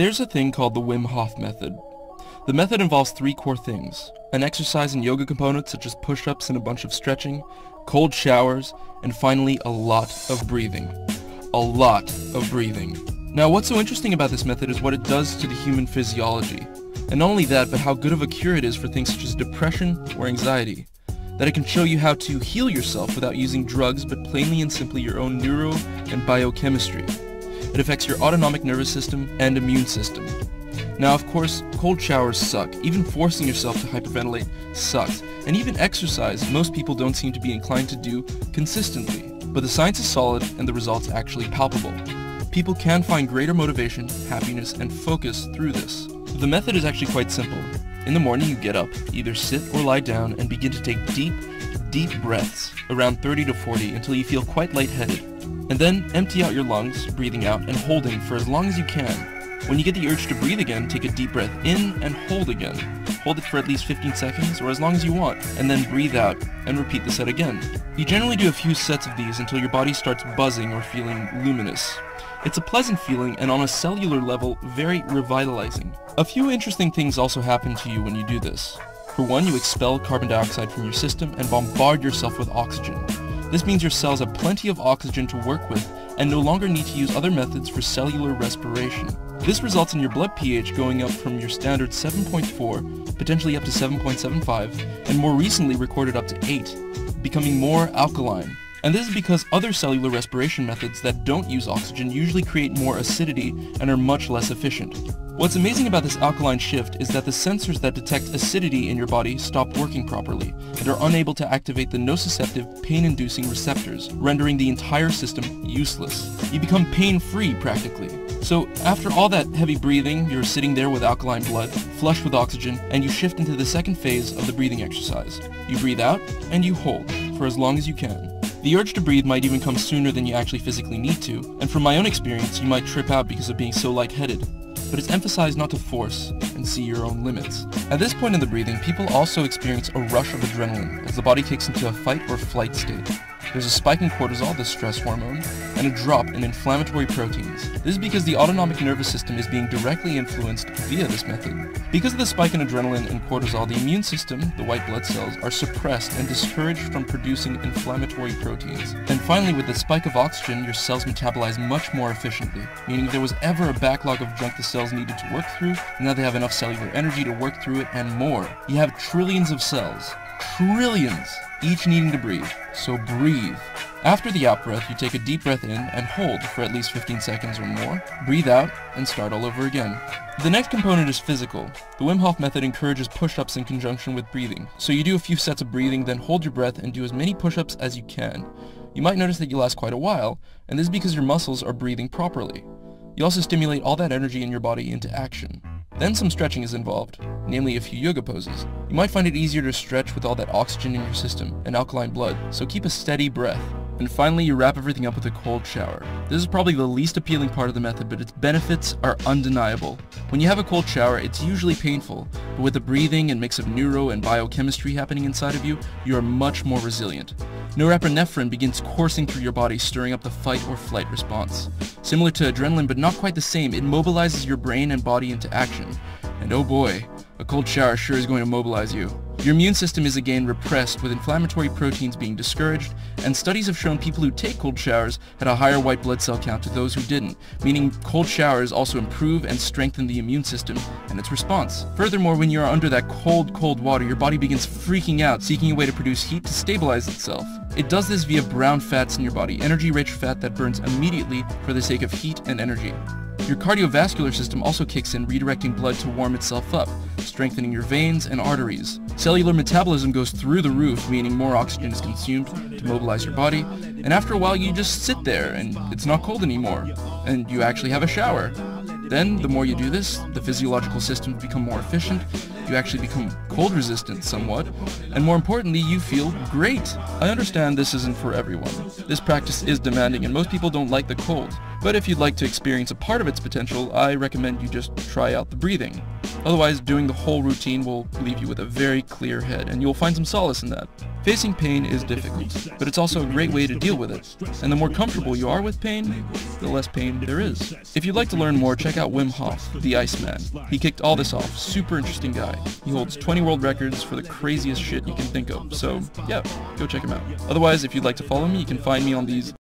There's a thing called the Wim Hof method. The method involves 3 core things: an exercise and yoga component such as push-ups and a bunch of stretching, cold showers, and finally a lot of breathing. A lot of breathing. Now what's so interesting about this method is what it does to the human physiology. And not only that, but how good of a cure it is for things such as depression or anxiety. That it can show you how to heal yourself without using drugs, but plainly and simply your own neuro and biochemistry. It affects your autonomic nervous system and immune system. Now of course, cold showers suck. Even forcing yourself to hyperventilate sucks. And even exercise, most people don't seem to be inclined to do consistently. But the science is solid and the results actually palpable. People can find greater motivation, happiness, and focus through this. The method is actually quite simple. In the morning you get up, either sit or lie down, and begin to take deep breaths, around 30 to 40, until you feel quite lightheaded. And then empty out your lungs, breathing out and holding for as long as you can. When you get the urge to breathe again, take a deep breath in and hold again. Hold it for at least 15 seconds or as long as you want, and then breathe out and repeat the set again. You generally do a few sets of these until your body starts buzzing or feeling luminous. It's a pleasant feeling and on a cellular level, very revitalizing. A few interesting things also happen to you when you do this. For one, you expel carbon dioxide from your system and bombard yourself with oxygen. This means your cells have plenty of oxygen to work with and no longer need to use other methods for cellular respiration. This results in your blood pH going up from your standard 7.4, potentially up to 7.75, and more recently recorded up to 8, becoming more alkaline. And this is because other cellular respiration methods that don't use oxygen usually create more acidity and are much less efficient. What's amazing about this alkaline shift is that the sensors that detect acidity in your body stop working properly and are unable to activate the nociceptive, pain-inducing receptors, rendering the entire system useless. You become pain-free practically. So after all that heavy breathing, you're sitting there with alkaline blood, flush with oxygen, and you shift into the second phase of the breathing exercise. You breathe out and you hold for as long as you can. The urge to breathe might even come sooner than you actually physically need to, and from my own experience, you might trip out because of being so lightheaded. But it's emphasized not to force and see your own limits. At this point in the breathing, people also experience a rush of adrenaline as the body kicks into a fight or flight state. There's a spike in cortisol, the stress hormone, and a drop in inflammatory proteins. This is because the autonomic nervous system is being directly influenced via this method. Because of the spike in adrenaline and cortisol, the immune system, the white blood cells, are suppressed and discouraged from producing inflammatory proteins. And finally, with the spike of oxygen, your cells metabolize much more efficiently, meaning if there was ever a backlog of junk the cells needed to work through, now they have enough cellular energy to work through it and more. You have trillions of cells. Trillions! Each needing to breathe. So breathe. After the out-breath, you take a deep breath in and hold for at least 15 seconds or more. Breathe out and start all over again. The next component is physical. The Wim Hof method encourages push-ups in conjunction with breathing. So you do a few sets of breathing, then hold your breath and do as many push-ups as you can. You might notice that you last quite a while, and this is because your muscles are breathing properly. You also stimulate all that energy in your body into action. Then some stretching is involved, namely a few yoga poses. You might find it easier to stretch with all that oxygen in your system and alkaline blood, so keep a steady breath. And finally, you wrap everything up with a cold shower. This is probably the least appealing part of the method, but its benefits are undeniable. When you have a cold shower, it's usually painful, but with the breathing and mix of neuro and biochemistry happening inside of you, you are much more resilient. Norepinephrine begins coursing through your body, stirring up the fight or flight response. Similar to adrenaline, but not quite the same, it mobilizes your brain and body into action. And oh boy, a cold shower sure is going to mobilize you. Your immune system is again repressed, with inflammatory proteins being discouraged, and studies have shown people who take cold showers had a higher white blood cell count to those who didn't, meaning cold showers also improve and strengthen the immune system and its response. Furthermore, when you are under that cold water, your body begins freaking out, seeking a way to produce heat to stabilize itself. It does this via brown fats in your body, energy-rich fat that burns immediately for the sake of heat and energy. Your cardiovascular system also kicks in, redirecting blood to warm itself up, strengthening your veins and arteries. Cellular metabolism goes through the roof, meaning more oxygen is consumed to mobilize your body, and after a while you just sit there and it's not cold anymore, and you actually have a shower. Then, the more you do this, the physiological systems become more efficient, you actually become cold resistant somewhat, and more importantly, you feel great. I understand this isn't for everyone. This practice is demanding and most people don't like the cold, but if you'd like to experience a part of its potential, I recommend you just try out the breathing. Otherwise, doing the whole routine will leave you with a very clear head, and you'll find some solace in that. Facing pain is difficult, but it's also a great way to deal with it. And the more comfortable you are with pain, the less pain there is. If you'd like to learn more, check out Wim Hof, the Iceman. He kicked all this off. Super interesting guy. He holds 20 world records for the craziest shit you can think of. So, yeah, go check him out. Otherwise, if you'd like to follow me, you can find me on these